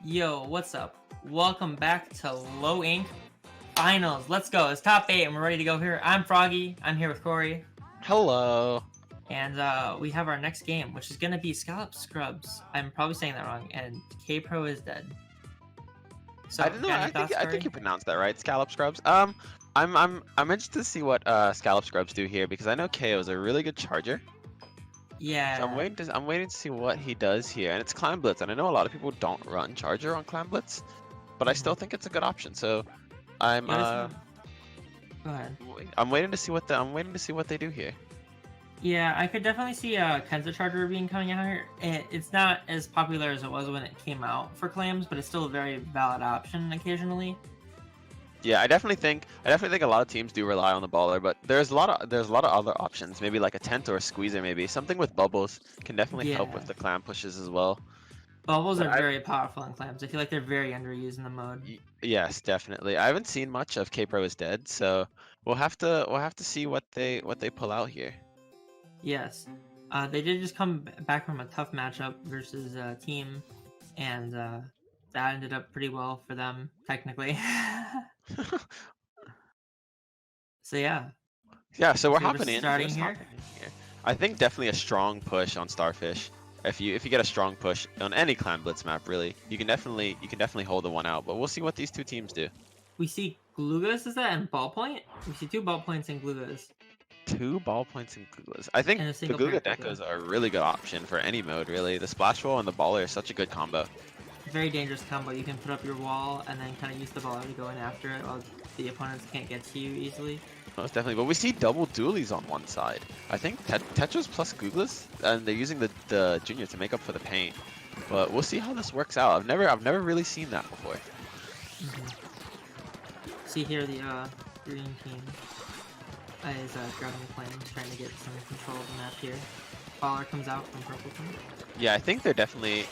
Yo, what's up? Welcome back to Low Ink Finals. Let's go. It's top 8 and we're ready to go here. I'm Froggy. I'm here with Corey. Hello. And we have our next game, which is going to be Skalop Scrubs. I'm probably saying that wrong. And KPro is dead. So, I don't know. got any thoughts, I think you pronounced that right. Skalop Scrubs. I'm interested to see what Skalop Scrubs do here because I know KO is a really good charger. Yeah. So I'm waiting to see what he does here, and it's Clan Blitz, and I know a lot of people don't run charger on Clan Blitz, but I still think it's a good option. So I'm Go ahead. I'm waiting to see what they do here. Yeah, I could definitely see Kenza Charger being coming out here. It's not as popular as it was when it came out for clams, but it's still a very valid option occasionally. Yeah, I definitely think a lot of teams do rely on the baller, but there's a lot of other options. Maybe like a tent or a squeezer, maybe something with bubbles can definitely help with the clam pushes as well. Bubbles are very powerful in clams. I feel like they're very underused in the mode. Yes, definitely. I haven't seen much of KPro is dead, so we'll have to see what they pull out here. Yes, they did just come back from a tough matchup versus team, and that ended up pretty well for them technically. So yeah. Yeah, so we're hopping starting here. I think definitely a strong push on Starfish. If you get a strong push on any Clan Blitz map, really, you can definitely hold the one out. But we'll see what these two teams do. We see Glugas, is that, and Ballpoint? We see 2 Ballpoints and Glugas. 2 Ballpoints and Glugas. I think the Gluga Deckos are a really good option for any mode, really. The Splash Roll and the Baller is such a good combo. Very dangerous combo. You can put up your wall and then kind of use the baller to go in after it while the opponents can't get to you easily. Most definitely, but we see double dualies on one side. I think Tetras plus Googlas, and they're using the Junior to make up for the paint. But we'll see how this works out. I've never really seen that before. See here the green team is grabbing the flames, trying to get some control of the map here. Baller comes out from purple team. Yeah, I think they're definitely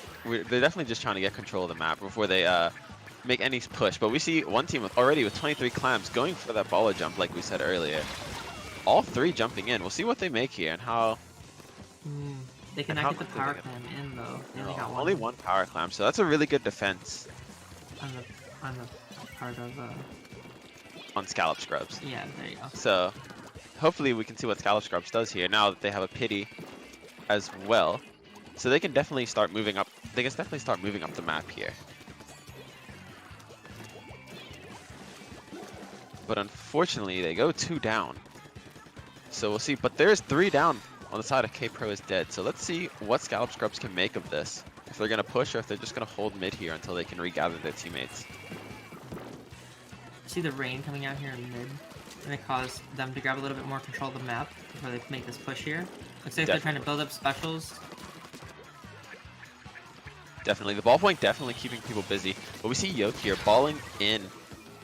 just trying to get control of the map before they make any push. But we see one team already with 23 clams going for that baller jump, like we said earlier. All 3 jumping in. We'll see what they make here and how. They cannot get the power clam in though. They only got only one power clam, so that's a really good defense. On the part of on Skalop Scrubs. Yeah, there you go. So hopefully we can see what Skalop Scrubs does here now that they have a pity as well. So they can definitely start moving up. They can definitely start moving up the map here. But unfortunately, they go 2 down. So we'll see. But there's 3 down on the side of KPro is dead. So let's see what Skalop Scrubs can make of this. If they're going to push or if they're just going to hold mid here until they can regather their teammates. See the rain coming out here in mid. It's going to cause them to grab a little bit more control of the map before they make this push here. Looks like they're trying to build up specials. Definitely. The ballpoint definitely keeping people busy. But we see Yoke here balling in,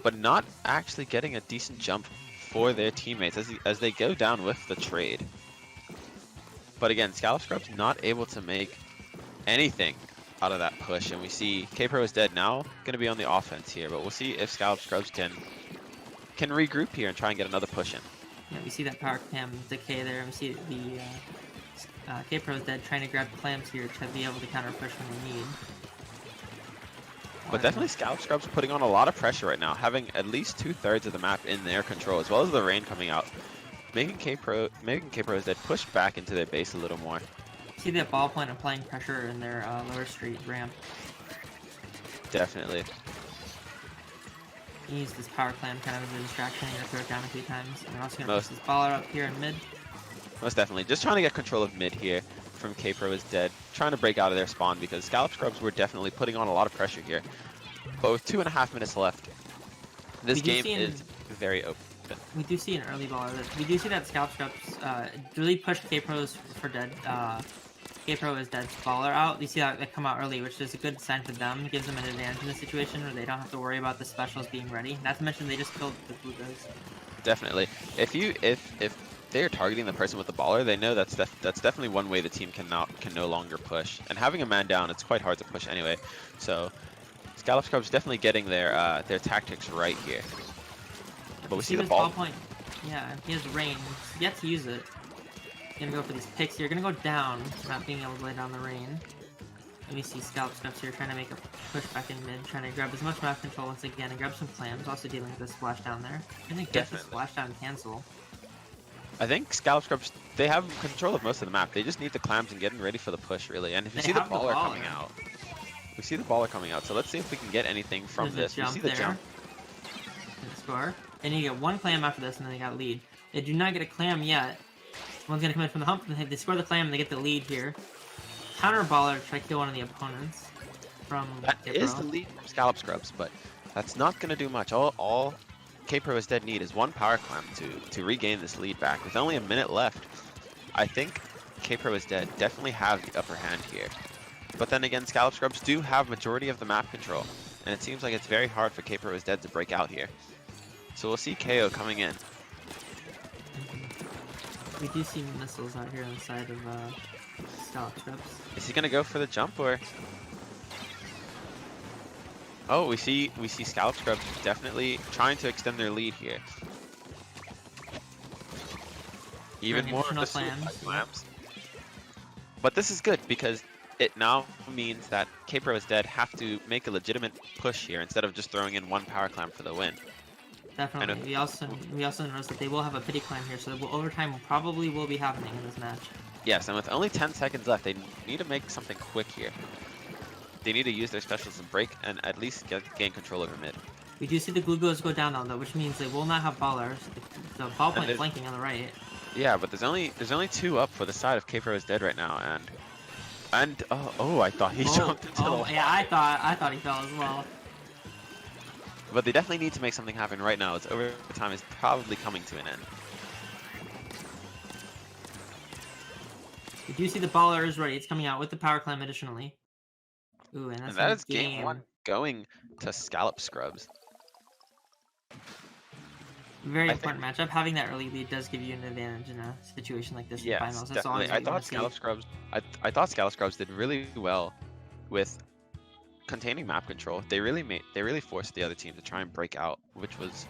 but not actually getting a decent jump for their teammates as they go down with the trade. But again, Skalop Scrubs not able to make anything out of that push. And we see KPro is dead now, going to be on the offense here. But we'll see if Skalop Scrubs can regroup here and try and get another push in. Yeah, we see that power clam decay there. We see the KPro is dead, trying to grab clams here to be able to counter push when they need. But definitely Skalop Scrubs putting on a lot of pressure right now, having at least 2/3 of the map in their control, as well as the rain coming out, making KPro is dead push back into their base a little more. See that Ballpoint applying pressure in their lower street ramp. Definitely. Use this power clam kind of as a distraction. You're gonna throw it down a few times. And they're also gonna push this baller up here in mid. Most definitely. Just trying to get control of mid here from KPro is dead. Trying to break out of their spawn because Skalop Scrubs were definitely putting on a lot of pressure here. But with 2.5 minutes left, this game is very open. We do see an early baller. We do see that Skalop Scrubs really pushed KPro's for dead. KPro is dead baller out. You see that they come out early, which is a good sign for them. It gives them an advantage in this situation where they don't have to worry about the specials being ready. Not to mention they just killed the Glugas. Definitely. If they're targeting the person with the baller, they know that's definitely one way the team can no longer push. And having a man down, it's quite hard to push anyway. So Skalop Scrubs definitely getting their tactics right here. But we see the ballpoint. Yeah, he has rain. He's yet to use it. Gonna go for these picks here. Gonna go down, not being able to lay down the rain. Let me see Skalop Scrubs here trying to make a push back in mid, trying to grab as much map control once again and grab some clams, also dealing with the splash down there. I think get the splash down cancel. I think Skalop Scrubs, they have control of most of the map. They just need the clams and getting ready for the push, really. And if you see the baller coming out, we see the baller coming out. So let's see if we can get anything from this. We see the jump. Score. Then you get one clam after this, and then they got lead. They do not get a clam yet. One's gonna come in from the hump, and they score the clam, and they get the lead here. Counter baller to try to kill one of the opponents. That is the lead from Skalop Scrubs, but that's not gonna do much. All KPro is dead need is one power clam to regain this lead back. With only a minute left, I think KPro is dead definitely have the upper hand here. But then again, Skalop Scrubs do have majority of the map control, and it seems like it's very hard for KPro is dead to break out here. So we'll see KO coming in. We do see missiles out here on the side of Skalop Scrubs. Is he gonna go for the jump or? Oh, we see Skalop Scrubs definitely trying to extend their lead here. Even more of the clams. But this is good because it now means that KPro is dead have to make a legitimate push here instead of just throwing in one power clam for the win. Definitely. We also noticed that they will have a pity climb here, so overtime probably will be happening in this match. Yes, and with only 10 seconds left, they need to make something quick here. They need to use their specials and break and at least gain control over mid. We do see the Glugos go down though, which means they will not have ballers. The ball point flanking on the right. Yeah, but there's only 2 up for the side of KPro is dead right now, and oh, I thought he jumped into the wall. Yeah, I thought he fell as well. But they definitely need to make something happen right now. It's overtime is probably coming to an end. We do see the baller is ready. It's coming out with the power climb additionally. Ooh, and that is game 1 going to Skalop Scrubs. Very important matchup. Having that early lead does give you an advantage in a situation like this in finals. That's definitely. I thought Skalop Scrubs did really well with containing map control. They really forced the other team to try and break out, which was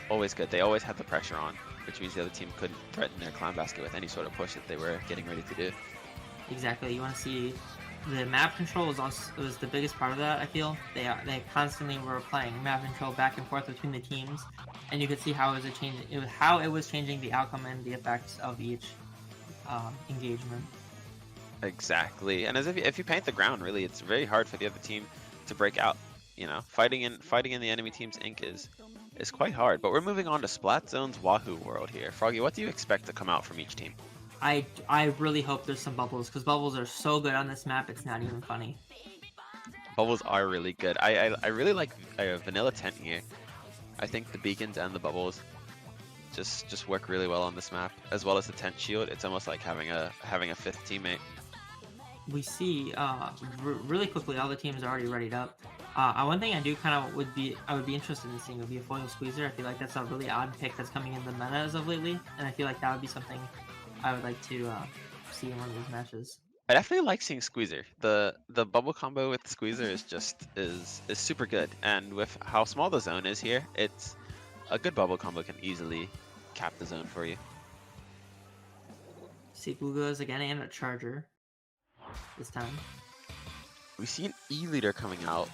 always good. They always had the pressure on, which means the other team couldn't threaten their clam basket with any sort of push that they were getting ready to do. Exactly. You want to see the map control was the biggest part of that. I feel they constantly were playing map control back and forth between the teams, and you could see how it was changing the outcome and the effects of each engagement. Exactly, and if you paint the ground, really, it's very hard for the other team to break out. You know, fighting in the enemy team's ink is quite hard. But we're moving on to Splat Zone's Wahoo world here. Froggy, what do you expect to come out from each team? I really hope there's some bubbles, because bubbles are so good on this map, it's not even funny. Bubbles are really good. I really like Vanilla Tent here. I think the beacons and the bubbles just work really well on this map, as well as the tent shield. It's almost like having a 5th teammate. We see really quickly all the teams are already readied up. One thing I would be interested in seeing would be a foil squeezer. I feel like that's a really odd pick that's coming in the meta as of lately, and I feel like that would be something I would like to see in one of these matches. I definitely like seeing Squeezer. The bubble combo with Squeezer is super good, and with how small the zone is here, it's a good bubble combo can easily cap the zone for you. See Glugos again and a charger this time. We see an E-leader coming out,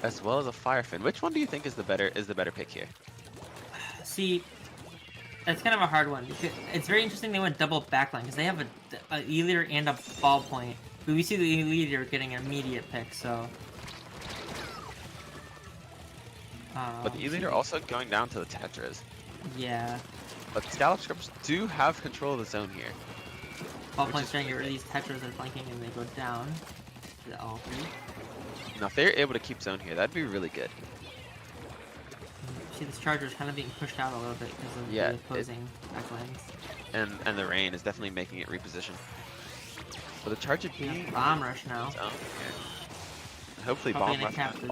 as well as a Firefin. Which one do you think is the better pick here? See, that's kind of a hard one. It's very interesting they went double backline because they have a E-leader and a ball point. But we see the E-leader getting an immediate pick, so. But the E-leader also going down to the Tetras. Yeah. But Skalop Scrubs do have control of the zone here. Ball point's trying to get rid of these Tetras are flanking and they go down to the all 3. Now if they're able to keep zone here, that'd be really good. See, this charger's kind of being pushed out a little bit because of the opposing backlines. And the rain is definitely making it reposition. But the charger being bomb rush now. Hopefully bomb rush cap is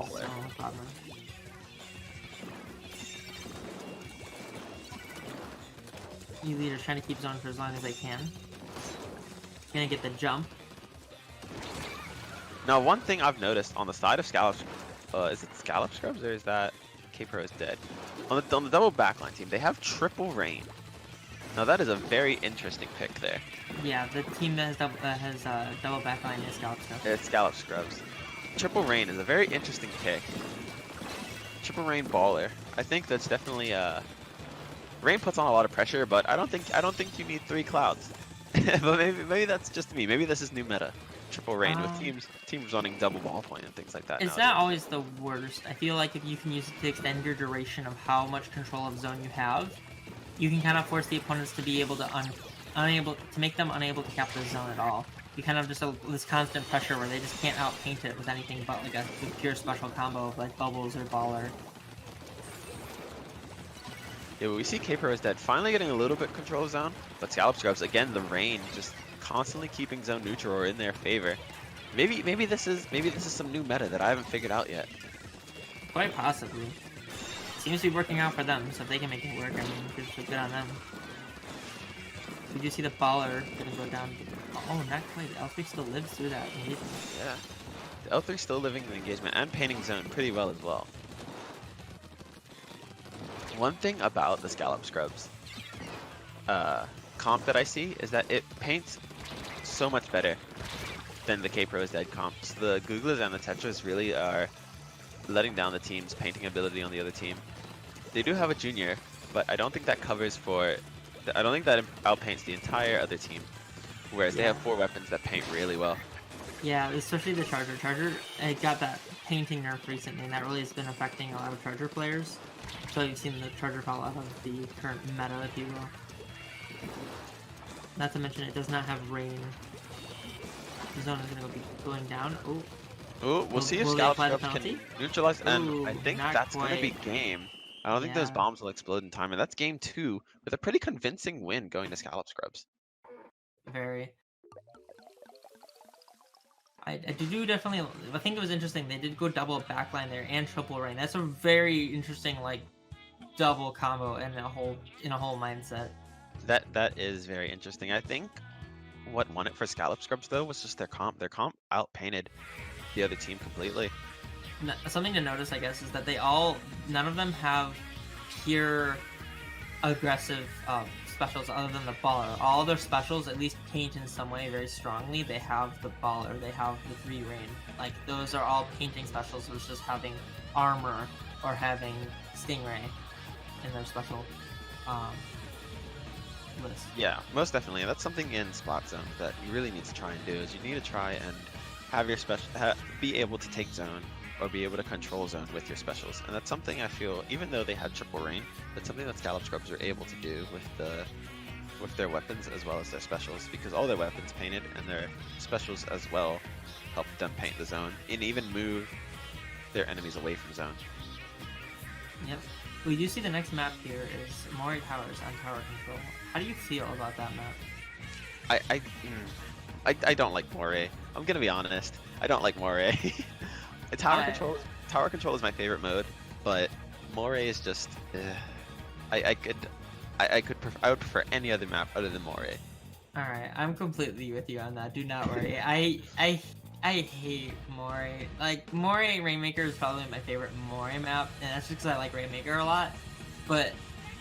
E-leader's trying to keep zone for as long as they can. Gonna get the jump. Now, one thing I've noticed on the side of Skalop, is it Skalop Scrubs or is that KPro is dead? On the double backline team, they have triple rain. Now that is a very interesting pick there. Yeah, the team that has double backline is Skalop Scrubs. It's Skalop Scrubs. Triple Rain is a very interesting pick. Triple Rain baller. I think that's definitely Rain puts on a lot of pressure, but I don't think you need 3 clouds. But maybe that's just me. Maybe this is new meta. Triple Rain with teams running double ball point and things like that. It's not always the worst. I feel like if you can use it to extend your duration of how much control of zone you have, you can kind of force the opponents to be able to make them unable to cap the zone at all. You kind of just this constant pressure where they just can't outpaint it with anything but like a pure special combo of like bubbles or baller. Yeah, but we see KPro is dead, finally getting a little bit control of zone, but Skalop Scrubs again, the Rain just constantly keeping zone neutral or in their favor. Maybe this is some new meta that I haven't figured out yet. Quite possibly. Seems to be working out for them, so if they can make it work, I mean, good on them. We do see the baller gonna go down. Oh, not quite. L3 still lives through that engagement. Yeah, the L3 still living the engagement and painting zone pretty well as well. One thing about the Skalop Scrubs comp that I see is that it paints so much better than the KPro is dead comps. The Googlas and the Tetras really are letting down the team's painting ability on the other team. They do have a junior, but I don't think that covers for. I don't think that outpaints the entire other team. Whereas they have 4 weapons that paint really well. Yeah, especially the Charger. Charger got that painting nerf recently, and that really has been affecting a lot of Charger players. So you've seen the Charger fall out of the current meta, if you will. Not to mention it does not have rain. The zone is going to be going down. Oh, we'll see if Skalop Scrubs can neutralize, and I think that's going to be game. I don't think those bombs will explode in time, and that's game 2 with a pretty convincing win going to Skalop Scrubs. Very. I do definitely. I think it was interesting. They did go double backline there and triple rain. That's a very interesting like double combo in a whole mindset. That is very interesting. I think what won it for Skalop Scrubs though was just their comp. Their comp outpainted the other team completely. Something to notice, I guess, is that none of them have pure aggressive specials other than the baller. All their specials at least paint in some way very strongly. They have the baller, they have the 3 rain. Like those are all painting specials versus having armor or having stingray in their special list. Yeah, most definitely. That's something in Splat Zone that you really need to try and do. Is you need to try and have your be able to take zone or be able to control zone with your specials, and that's something I feel, even though they had triple rain, that's something that Skalop Scrubs are able to do with their weapons as well as their specials, because all their weapons painted and their specials as well help them paint the zone and even move their enemies away from zone. Yep. We do see the next map here is Moray Towers on tower control. How do you feel about that map? I don't like Moray. I'm gonna be honest. I don't like Moray. Tower control is my favorite mode, but Moray is just. I would prefer any other map other than Moray. All right, I'm completely with you on that. Do not worry. I hate Moray. Like Moray Rainmaker is probably my favorite Moray map, and that's just because I like Rainmaker a lot. But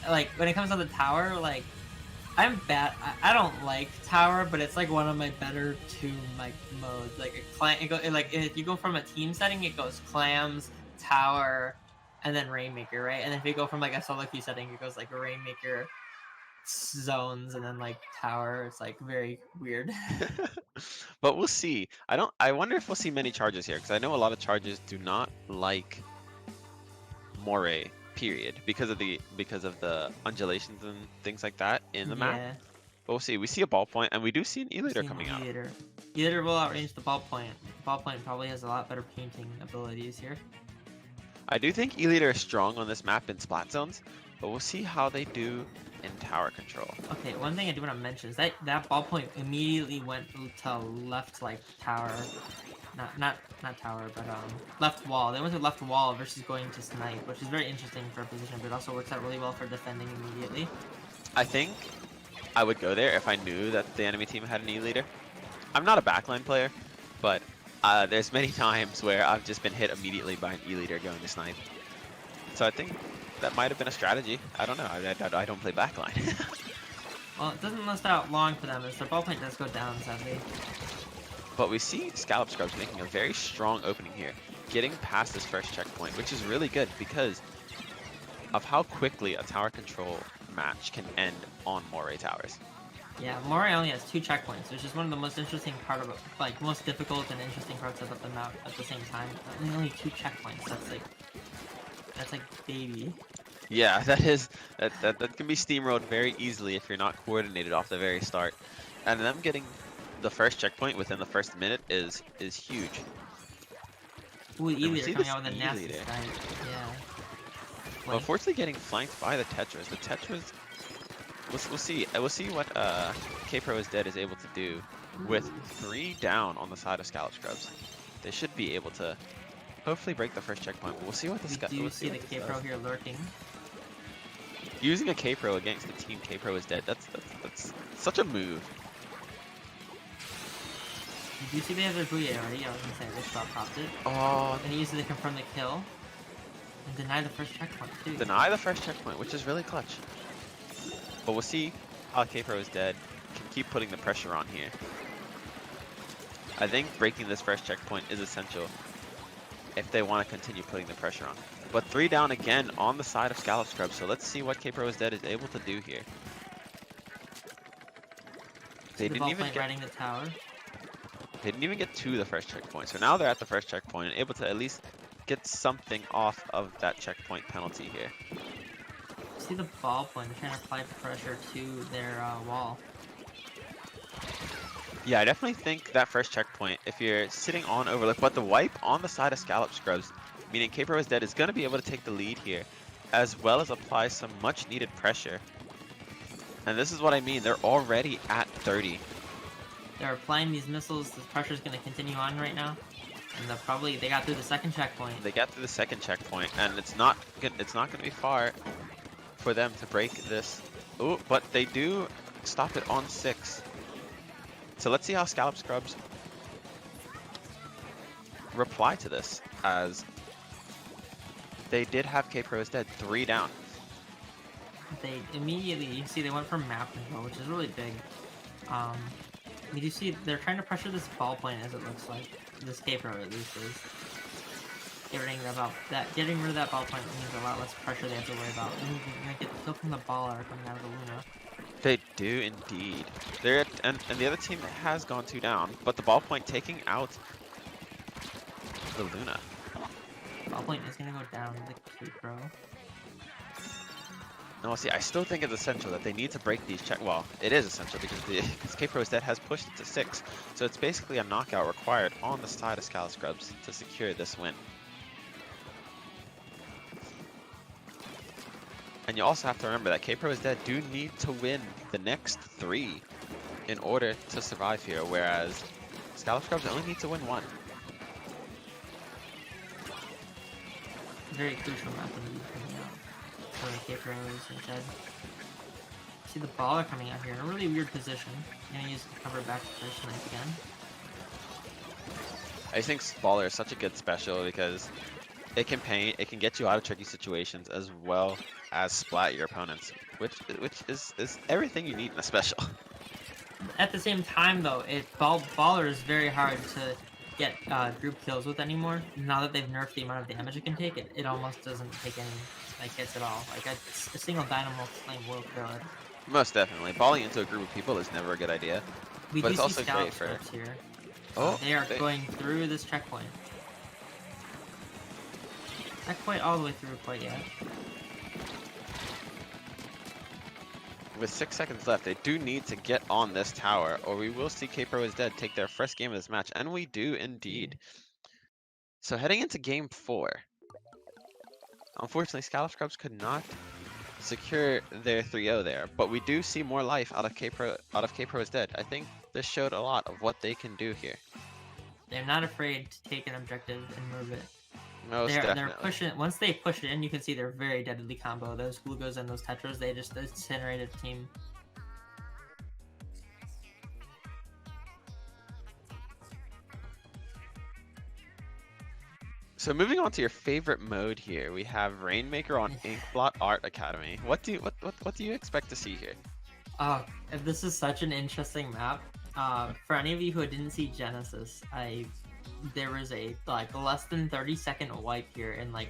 like when it comes to the tower, like I'm bad. I don't like tower, but it's like one of my better 2 like modes. Like if you go from a team setting, it goes clams, tower, and then Rainmaker, right? And if you go from like a solo queue setting, it goes like Rainmaker, zones, and then like tower. It's like very weird. But we'll see. I wonder if we'll see many charges here, because I know a lot of charges do not like Moray. Period, because of the undulations and things like that in the map. But we'll see. We see a ball point, and we do see an E-Leader coming out. E-Leader will outrange the ball point. The ball point probably has a lot better painting abilities here. I do think E-Leader is strong on this map in Splat Zones, but we'll see how they do in tower control. Okay, one thing I do want to mention is that ball point immediately went to left, like tower. Not tower, but left wall. They went to left wall versus going to snipe, which is very interesting for a position, but it also works out really well for defending immediately. I think I would go there if I knew that the enemy team had an E-Leader. I'm not a backline player, but there's many times where I've just been hit immediately by an E-Leader going to snipe. So I think that might have been a strategy. I don't know. I don't play backline. Well, it doesn't last out long for them as their ball point does go down, sadly. But we see Skalop Scrubs making a very strong opening here, getting past this first checkpoint, which is really good because of how quickly a tower control match can end on Moray towers. Yeah, Moray only has 2 checkpoints, which is one of the most interesting part of, like, most difficult and interesting parts about the map at the same time. Only 2 checkpoints. That's like baby. Yeah, that can be steamrolled very easily if you're not coordinated off the very start. And them getting the first checkpoint within the first minute is huge. Ooh, Elite coming out with a nasty there. strike. Yeah. Well, unfortunately, getting flanked by the Tetras. The Tetras. We'll see. We'll see what KPro is Dead is able to do with 3 down on the side of Skalop Scrubs. They should be able to hopefully break the first checkpoint. But we'll see what this guy. Do you see the KPro here lurking? Using a KPro against the team KPro is Dead. That's such a move. Did you see they have their Bouye already? I was gonna say they spot popped it. Oh. And he uses it to confirm the kill. And deny the first checkpoint too. Deny the first checkpoint, which is really clutch. But we'll see how KPro is Dead can keep putting the pressure on here. I think breaking this first checkpoint is essential if they want to continue putting the pressure on. But 3 down again on the side of Skalop Scrubs, so let's see what KPro is Dead is able to do here. They didn't even get riding the tower. They didn't even get to the first checkpoint, so now they're at the first checkpoint and able to at least get something off of that checkpoint penalty here. See the ball point, they're trying to apply pressure to their wall. Yeah, I definitely think that first checkpoint, if you're sitting on overlook, but the wipe on the side of Skalop Scrubs, meaning KPro is Dead, is going to be able to take the lead here, as well as apply some much needed pressure. And this is what I mean, they're already at 30. They're applying these missiles, the pressure's going to continue on right now. And they got through the second checkpoint. They got through the second checkpoint, and it's not going to be far for them to break this. Oh, but they do stop it on 6. So let's see how Skalop Scrubs reply to this, as they did have KPro is Dead 3 down. They immediately, you see they went for map control, which is really big. You do see they're trying to pressure this ball point, as it looks like. This KPro at least is. Getting rid of that ball point means a lot less pressure they have to worry about. You're gonna get the kill from the baller coming out of the Luna. They do indeed. And the other team has gone 2 down, but the ball point taking out the Luna. Ball point is gonna go down the KPro. No, see, I still think it's essential that they need to break these well, it is essential because KPro is Dead has pushed it to 6, so it's basically a knockout required on the side of Skalop Scrubs to secure this win. And you also have to remember that KPro is Dead do need to win the next 3 in order to survive here, whereas Skalop Scrubs only need to win 1. Very crucial map indeed coming out for KPro is Dead. See the baller coming out here in a really weird position. Gonna use the cover back to first knife again. I just think Baller is such a good special because it can paint, it can get you out of tricky situations as well as splat your opponents, which is everything you need in a special. At the same time though, Baller is very hard to get group kills with anymore. Now that they've nerfed the amount of damage it can take, it almost doesn't take any hits at all. Like a single dynamo flame will kill it. Most definitely. Balling into a group of people is never a good idea. But it's also great for here. Oh, they are going through this checkpoint. Not quite all the way through quite yet. With 6 seconds left, they do need to get on this tower, or we will see KPro is Dead take their first game of this match, and we do indeed. So heading into game 4, unfortunately, Skalop Scrubs could not secure their 3-0 there, but we do see more life out of KPro is Dead. I think this showed a lot of what they can do here. They're not afraid to take an objective and move it. Most definitely. They're pushing. Once they push it in, you can see they're very deadly combo. Those Glugos and those Tetras, they just incinerated the team. So moving on to your favorite mode here, we have Rainmaker on Inkblot Art Academy. What do you expect to see here? This is such an interesting map. For any of you who didn't see Genesis, there was a like less than 30-second wipe here in like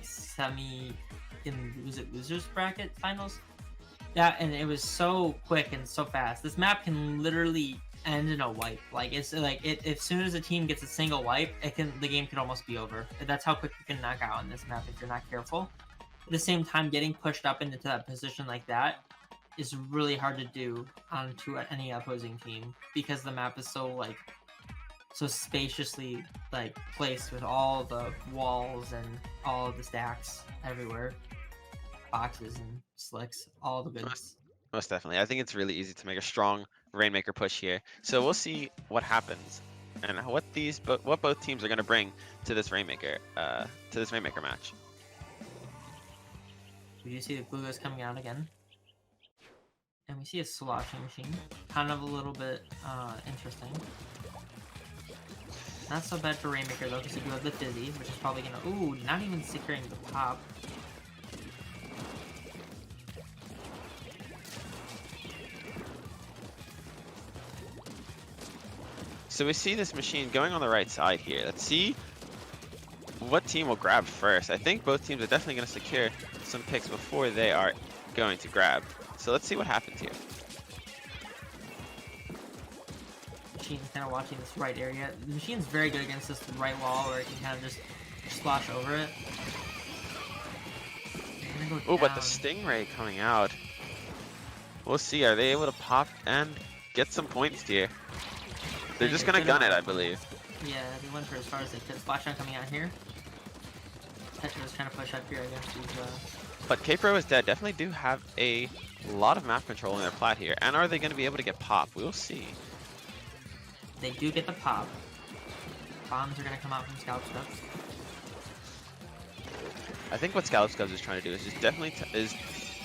was it losers bracket finals? Yeah, and it was so quick and so fast. This map can literally end in a wipe. Like it's like as soon as a team gets a single wipe, the game could almost be over. That's how quick you can knock out on this map if you're not careful. At the same time, getting pushed up into that position like that is really hard to do onto any opposing team because the map is so spaciously like placed with all the walls and all of the stacks everywhere, boxes and slicks, all the goods. Most definitely. I think it's really easy to make a strong Rainmaker push here. So we'll see what happens and what both teams are going to bring to this Rainmaker match. We do see the glue is coming out again. And we see a sloshing machine. Kind of a little bit interesting. Not so bad for Rainmaker though, because you do have the Fizzy, which is probably gonna... Ooh, not even securing the pop. So we see this machine going on the right side here. Let's see what team will grab first. I think both teams are definitely going to secure some picks before they are going to grab. So let's see what happens here. Machine's kind of watching this right area. The machine's very good against this right wall where it can kind of just slosh over it. Oh, but the Stingray coming out. We'll see. Are they able to pop and get some points here? They're just going to gun it, I believe. Yeah, they went for as far as they could. Splashdown coming out here. Tetra was trying to push up here against these... But KPro is dead. Definitely do have a lot of map control in their plat here. And are they going to be able to get pop? We'll see. They do get the pop. Bombs are going to come out from Skalop Scrubs. I think what Skalop Scrubs is trying to do is just definitely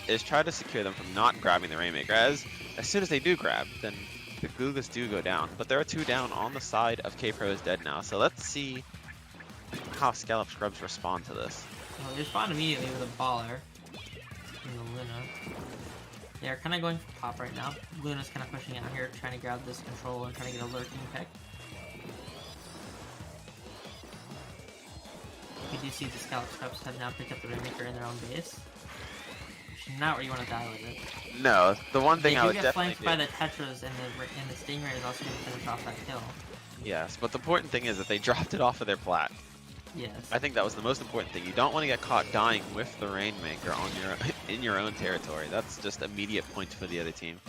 is try to secure them from not grabbing the Rainmaker. As soon as they do grab, then the Googas do go down. But there are two down on the side of KPro is dead now. So let's see how Skalop Scrubs respond to this. Well, they respond immediately with a baller. And the Luna. They're kind of going for pop right now. Luna's kind of pushing out here, trying to grab this control and trying to get a lurking pick. We do see the Skalop Scrubs have now picked up the Rainmaker in their own base. Which is not where you want to die with it. No, the one thing I would definitely do get flanked by the Tetras, and the Stingray is also going to finish off that kill. Yes, but the important thing is that they dropped it off of their plat. Yes. I think that was the most important thing. You don't want to get caught dying with the Rainmaker on in your own territory. That's just immediate points for the other team.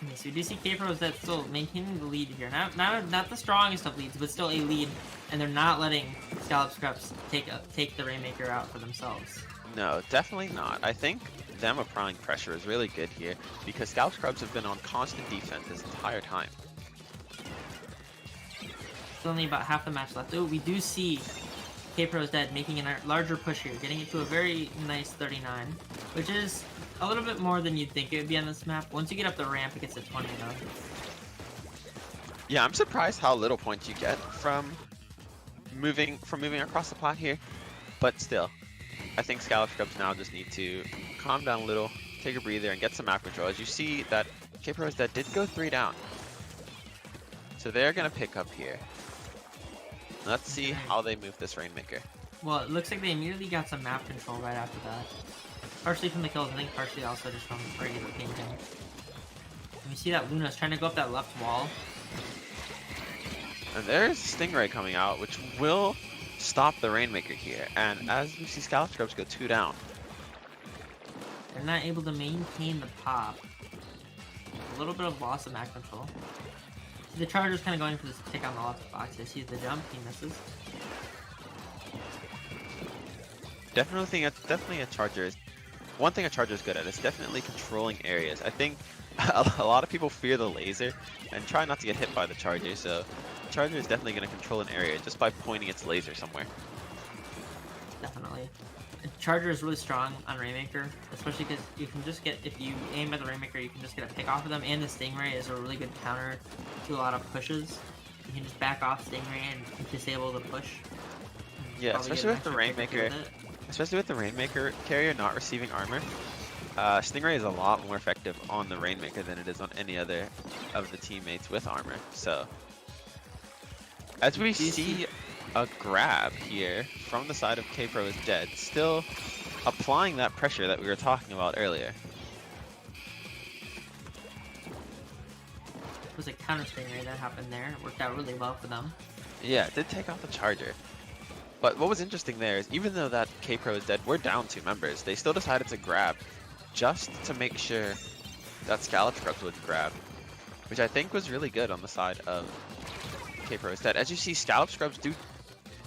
Okay, so you do see KPro that's still maintaining the lead here. Not the strongest of leads, but still a lead, and they're not letting Skalop Scrubs take the Rainmaker out for themselves. No, definitely not. I think them applying pressure is really good here because Skalop Scrubs have been on constant defense this entire time. Still only about half the match left. Oh, we do see KPro is dead, making a larger push here, getting it to a very nice 39, which is a little bit more than you'd think it would be on this map. Once you get up the ramp, it gets to 20 though. Yeah, I'm surprised how little points you get from moving across the plat here, but still, I think Skalop Scrubs now just need to calm down a little, take a breather, and get some map control. As you see that KPro is dead did go 3 down, so they're gonna pick up here. Let's see how they move this Rainmaker. Well, it looks like they immediately got some map control right after that. Partially from the kills, I think partially also just from regular painting. And we see that Luna's trying to go up that left wall. And there's Stingray coming out, which will stop the Rainmaker here. And as we see Skalop Scrubs go 2 down. They're not able to maintain the pop. A little bit of loss of map control. The Charger's kind of going for this pick on the left box. I see the jump, he misses. Definitely a Charger is... One thing a Charger is good at is definitely controlling areas. I think a lot of people fear the laser and try not to get hit by the Charger, so the Charger is definitely going to control an area just by pointing its laser somewhere. Definitely. The Charger is really strong on Rainmaker, especially because you can just get, if you aim at the Rainmaker, you can just get a pick off of them, and the Stingray is a really good counter to a lot of pushes. You can just back off Stingray and disable the push. Yeah, especially with the Rainmaker. Especially with the Rainmaker carrier not receiving armor. Stingray is a lot more effective on the Rainmaker than it is on any other of the teammates with armor. So, as we see a grab here from the side of KPro is dead, still applying that pressure that we were talking about earlier. It was a counter Stingray that happened there. It worked out really well for them. Yeah, it did take out the charger. But what was interesting there is even though that KPro is dead, we're down 2 members. They still decided to grab just to make sure that Skalop Scrubs would grab, which I think was really good on the side of KPro is dead. As you see, Skalop Scrubs do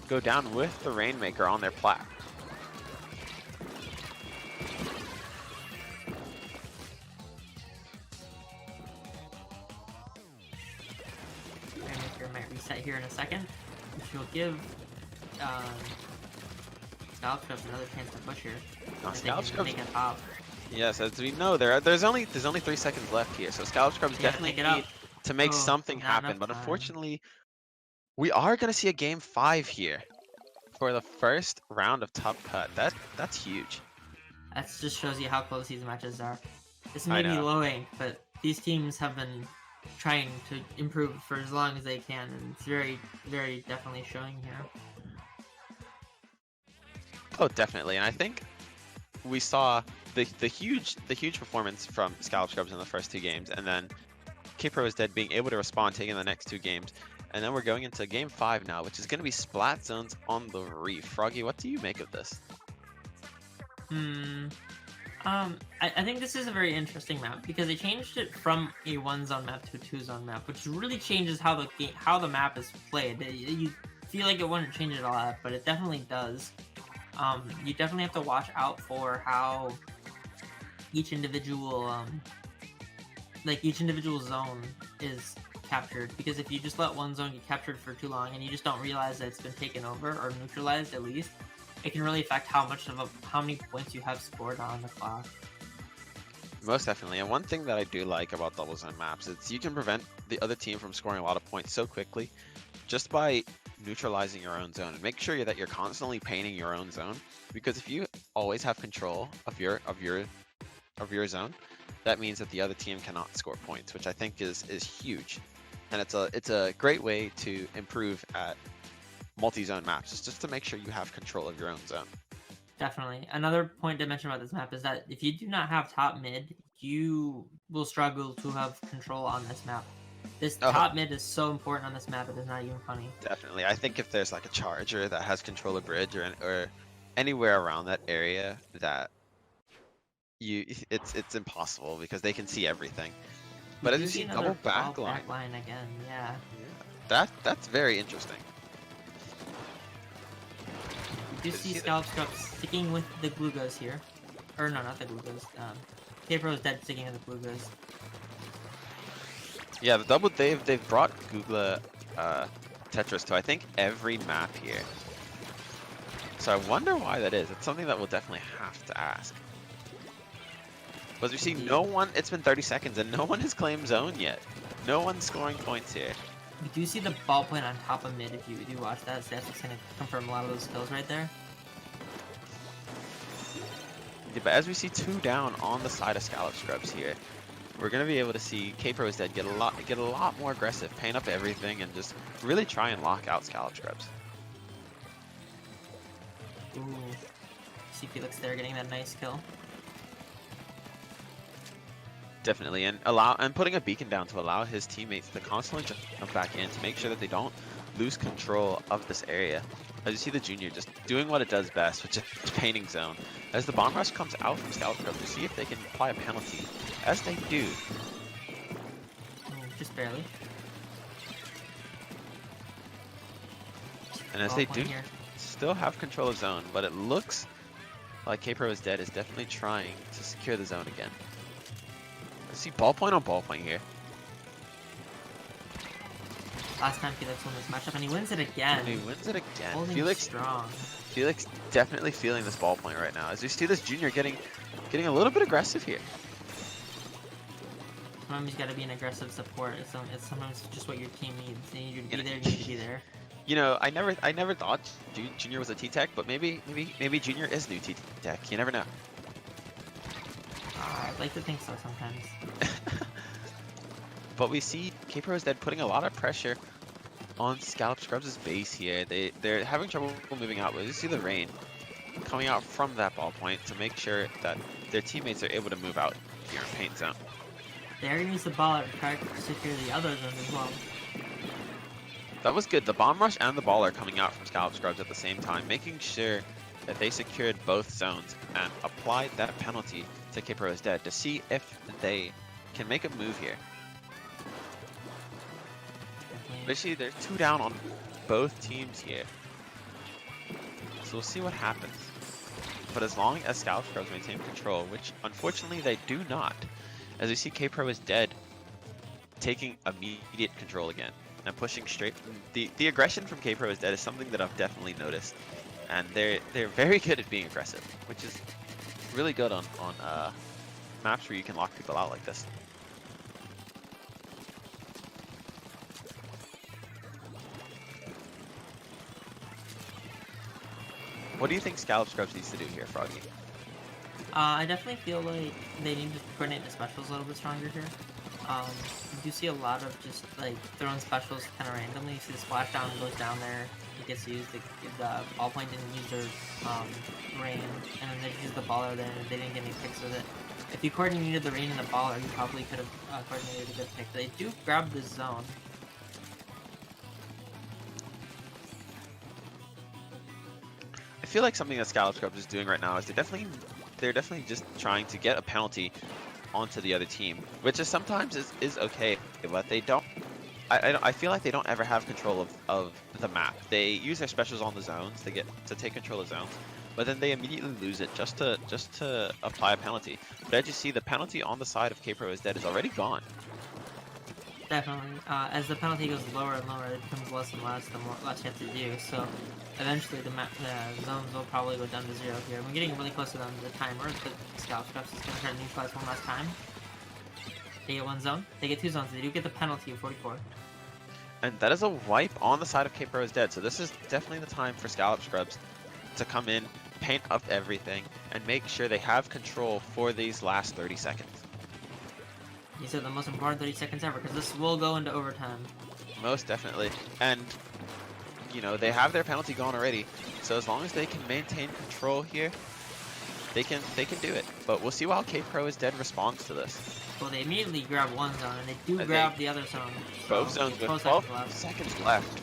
go down with the Rainmaker on their plat. Rainmaker might reset here in a second, which will give Skalop Scrubs another chance to push here. Now, Skalop Scrubs, make a top. yes, as we know, there's only 3 seconds left here, so Skalop Scrubs definitely need to make something happen. But unfortunately, we are going to see a game 5 here for the first round of Top Cut. That's huge. That just shows you how close these matches are. This may be lowing, but these teams have been trying to improve for as long as they can, and it's very, very definitely showing here. Oh, definitely, and I think we saw the huge performance from Skalop Scrubs in the first 2 games, and then KPro is dead being able to respond, taking the next 2 games, and then we're going into game 5 now, which is going to be Splat Zones on the Reef. Froggy, what do you make of this? I think this is a very interesting map because they changed it from a 1-zone map to a 2-zone map, which really changes how the map is played. You feel like it wouldn't change it a lot, but it definitely does. You definitely have to watch out for how each individual zone is captured, because if you just let one zone get captured for too long and you just don't realize that it's been taken over or neutralized at least, it can really affect how many points you have scored on the clock. Most definitely, and one thing that I do like about double zone maps is you can prevent the other team from scoring a lot of points so quickly just by neutralizing your own zone. And make sure that you're constantly painting your own zone, because if you always have control of your zone, that means that the other team cannot score points, which I think is huge. And it's a great way to improve at multi-zone maps, is just to make sure you have control of your own zone. Definitely. Another point to mention about this map is that if you do not have top mid, you will struggle to have control on this map. This top mid is so important on this map, it is not even funny. Definitely. I think if there's like a charger that has control of bridge or anywhere around that area, that it's impossible because they can see everything. But as you see, double backline again, yeah. That's very interesting. You do see Skalop Scrubs sticking with the Glugos here. Or no, not the Glugos. KPro is dead sticking with the Glugos. Yeah, they've brought Googla Tetris to I think every map here. So I wonder why that is. It's something that we'll definitely have to ask. But we see no one, it's been 30 seconds and no one has claimed zone yet. No one's scoring points here. You do see the ballpoint on top of mid if you do watch that, so that's what's going to confirm a lot of those kills right there. Yeah, but as we see 2 down on the side of Skalop Scrubs here, we're going to be able to see KPro is dead get a lot more aggressive, paint up everything, and just really try and lock out Skalop Scrubs. Ooh, see Felix there getting that nice kill. Definitely, and putting a beacon down to allow his teammates to constantly jump back in to make sure that they don't lose control of this area. As you see the junior just doing what it does best, which is painting zone. As the bomb rush comes out from Skalop Scrubs to see if they can apply a penalty. As they do. Just barely. And as they do, still have control of zone, but it looks like KPro is dead is definitely trying to secure the zone again. See ballpoint on ballpoint here. Last time Felix won this matchup, and he wins it again. Felix strong. Felix definitely feeling this ballpoint right now. As we see this junior getting a little bit aggressive here. Sometimes you gotta be an aggressive support. It's sometimes just what your team needs. They need you to be there. You need to be there. You know, I never thought Junior was a T-Tech, but maybe Junior is new T-Tech. You never know. like to think so sometimes. But we see KPro is dead putting a lot of pressure on Skalop Scrubs' base here. They're having trouble moving out, but you see the rain coming out from that ball point to make sure that their teammates are able to move out here in paint zone. They're gonna use the baller to try to secure the other zone as well. That was good. The bomb rush and the ball are coming out from Skalop Scrubs at the same time, making sure that they secured both zones and applied that penalty to KPro is dead to see if they can make a move here. Basically, they're 2 down on both teams here. So we'll see what happens. But as long as Skalop Scrubs maintain control, which unfortunately they do not, as we see KPro is dead taking immediate control again and pushing straight. The aggression from KPro is dead is something that I've definitely noticed, and they're very good at being aggressive, which is really good on maps where you can lock people out like this. What do you think Skalop Scrubs needs to do here, Froggy? I definitely feel like they need to coordinate the specials a little bit stronger here. You do see a lot of just like throwing specials kind of randomly. You see the splashdown goes down there, it gets used. The ballpoint didn't use their rain, and then they used the baller there, and they didn't get any picks with it. If you coordinated the rain and the baller, you probably could have coordinated a good pick. They do grab the zone. I feel like something that Skalop Scrubs is doing right now is they're definitely just trying to get a penalty onto the other team, which is sometimes is okay, but they don't. I feel like they don't ever have control of the map. They use their specials on the zones to take control of zones, but then they immediately lose it just to apply a penalty. But as you see, the penalty on the side of KPro is dead is already gone. Definitely. As the penalty goes lower and lower, it becomes less and less, the less you have to do. So eventually the zones will probably go down to 0 here. We're getting really close to the timer. The Skalop Scrubs is going to try to neutralize one last time. They get 1 zone. They get 2 zones. They do get the penalty of 44. And that is a wipe on the side of KPro is dead. So this is definitely the time for Skalop Scrubs to come in, paint up everything, and make sure they have control for these last 30 seconds. These are the most important 30 seconds ever, because this will go into overtime. Most definitely. And, you know, they have their penalty gone already. So as long as they can maintain control here, they can do it. But we'll see how KPro is dead responds to this. Well, they immediately grab 1 zone, and they do grab the other zone. Both zones with 12 seconds left.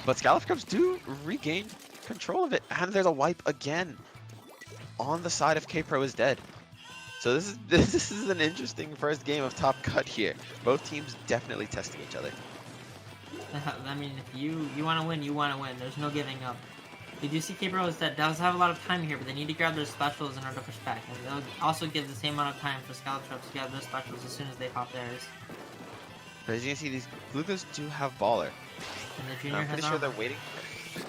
But Skalop Scrubs do regain control of it, and there's a wipe again on the side of KPro is dead. So this is an interesting first game of Top Cut here. Both teams definitely testing each other. I mean, if you want to win, you want to win. There's no giving up. You do see KPro is dead. Does have a lot of time here, but they need to grab their specials in order to push back. And they'll also give the same amount of time for Skalop Scrubs to grab their specials as soon as they pop theirs. But as you can see, these Glucos do have baller. And the junior I'm pretty has sure armor. they're waiting.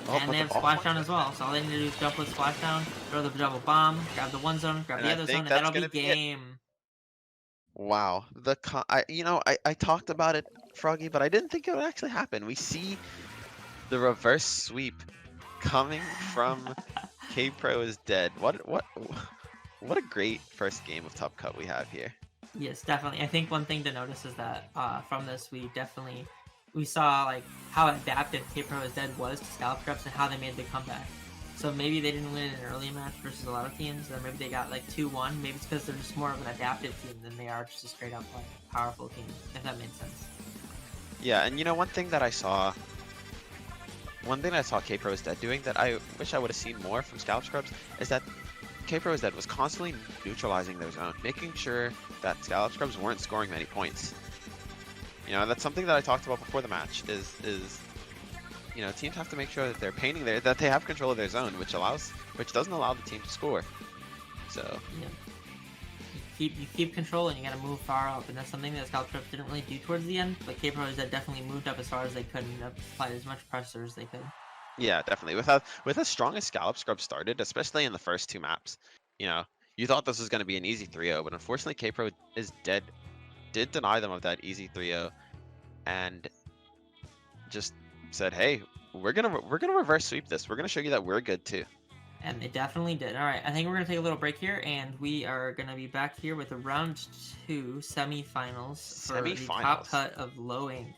And they have splashdown as well, so all they need to do is jump with splashdown, throw the double bomb, grab the 1 zone, grab the other zone, and that'll be game. Wow, I talked about it, Froggy, but I didn't think it would actually happen. We see the reverse sweep coming from KPro is dead. What a great first game of Top Cut we have here. Yes, definitely. I think one thing to notice is that from this we saw like how adaptive KPro is dead was to Skalop Scrubs and how they made the comeback. So maybe they didn't win in an early match versus a lot of teams, or maybe they got like 2-1. Maybe it's because they're just more of an adaptive team than they are just a straight up like powerful team, if that made sense. Yeah, and you know one thing that I saw KPro is dead doing that I wish I would have seen more from Skalop Scrubs is that KPro is dead was constantly neutralizing their zone, making sure that Skalop Scrubs weren't scoring many points. You know, that's something that I talked about before the match is you know, teams have to make sure that they're painting that they have control of their zone, which doesn't allow the team to score. So yeah. You keep control and you gotta move far up, and that's something that Skalop Scrubs didn't really do towards the end, but KPro is definitely moved up as far as they could and applied as much pressure as they could. Yeah, definitely. With as strong as Skalop Scrubs started, especially in the first 2 maps, you know, you thought this was going to be an easy 3-0, but unfortunately KPro is dead. Did deny them of that easy 3-0 and just said, "Hey, we're gonna reverse sweep this. We're gonna show you that we're good too." And they definitely did. All right, I think we're going to take a little break here, and we are going to be back here with the round 2 semifinals for the top cut of low ink.